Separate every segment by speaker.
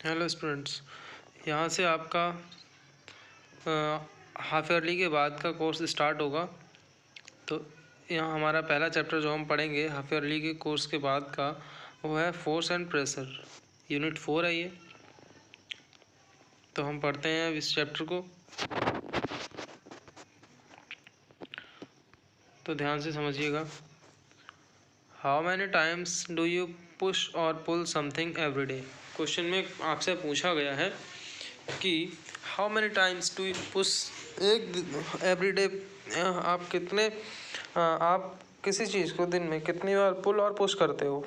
Speaker 1: Hello students, यहाँ से आपका हाफ ईयरली के बाद का कोर्स स्टार्ट होगा। तो यहाँ हमारा पहला चैप्टर जो हम पढ़ेंगे हाफ ईयरली के कोर्स के बाद का वो है फोर्स एंड प्रेशर। यूनिट 4 है ये। तो हम पढ़ते हैं इस चैप्टर को। तो ध्यान से समझिएगा। How many times do you push और pull something every day. Question में आपसे पूछा गया है कि how many times do you push every day. आप किसी चीज़ को दिन में कितनी बार पुल और पुश करते हो।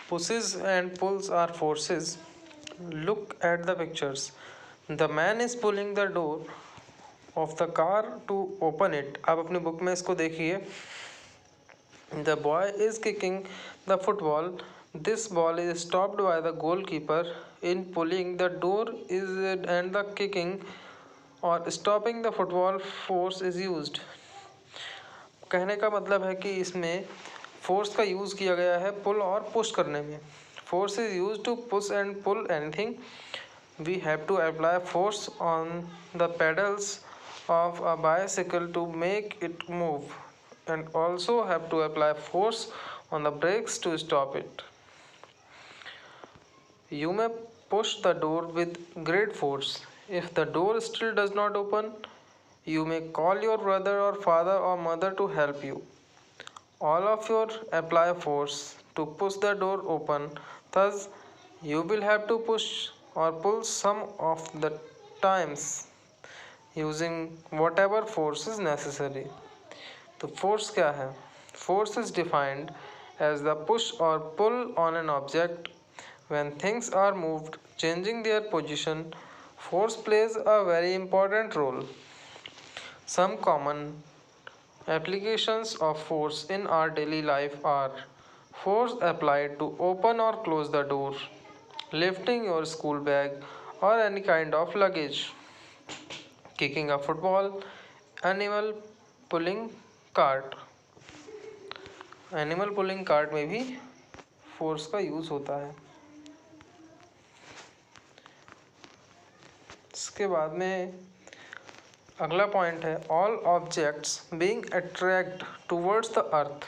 Speaker 1: Pushes and pulls are forces. Look at the pictures. The man is pulling the door of the car to open it. आप अपनी बुक में इसको देखिए। The boy is kicking the football. This ball is stopped by the goalkeeper. In pulling the door is and the kicking or stopping the football force is used. कहने का मतलब है कि इसमें फोर्स का यूज़ किया गया है पुल और पुश करने में। Force is use to push and pull anything. We have to apply force on the pedals of a bicycle to make it move, and also have to apply force on the brakes to stop it. You may push the door with great force. If the door still does not open, you may call your brother or father or mother to help you. All of you apply force to push the door open. Thus, you will have to push or pull some of the times using whatever force is necessary. तो force क्या है? Force is defined as the push और pull on an object when things are moved changing their position. Force plays a very important role. Some common applications of force in our daily life are force applied to open or close the door, lifting your school bag or any kind of luggage, kicking a football, animal pulling cart. Animal pulling cart में भी force का use होता है. इसके बाद में अगला point है all objects being attract towards the earth.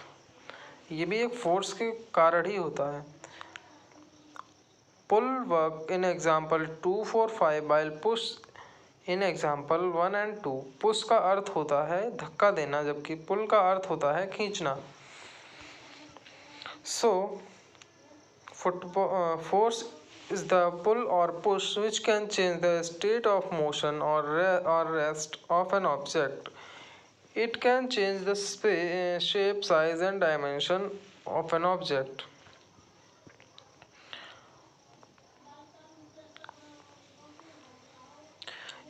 Speaker 1: ये भी एक फोर्स के कारण ही होता है. Pull work in example 2, 4, 5 while push in example 1 and 2. Push का अर्थ होता है धक्का देना, जबकि पुल का अर्थ होता है खींचना. So, force is the pull or push which can change the state of motion or rest of an object. It can change the shape, size and dimension of an object.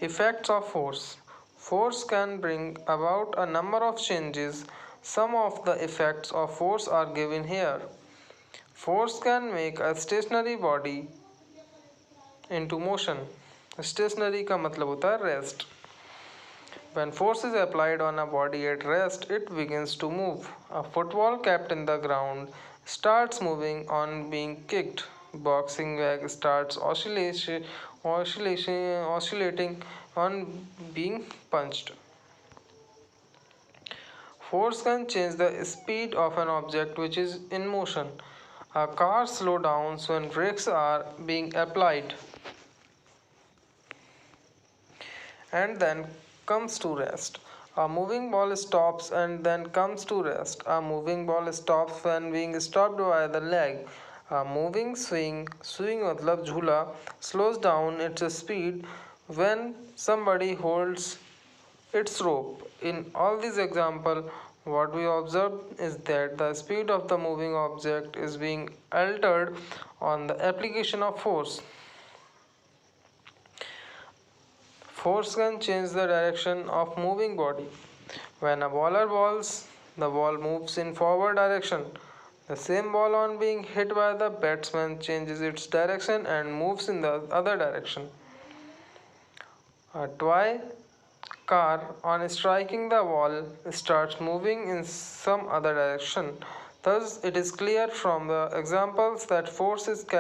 Speaker 1: Effects of force. Force can bring about a number of changes. Some of the effects of force are given here. Force can make a stationary body into motion. Stationary का मतलब होता है rest. When force is applied on a body at rest, it begins to move. A football kept in the ground starts moving on being kicked. Boxing bag starts oscillating on being punched. Force can change the speed of an object which is in motion. A car slows down when brakes are being applied and then comes to rest. A moving ball stops and then comes to rest. A moving ball stops when being stopped by the leg. A moving swing मतलब झूला, slows down its speed when somebody holds its rope. In all these examples, what we observe is that the speed of the moving object is being altered on the application of force. Force can change the direction of moving body. When a bowler bowls, the ball moves in forward direction. The same ball on being hit by the batsman changes its direction and moves in the other direction. A toy car on striking the wall starts moving in some other direction. Thus, it is clear from the examples that force is capable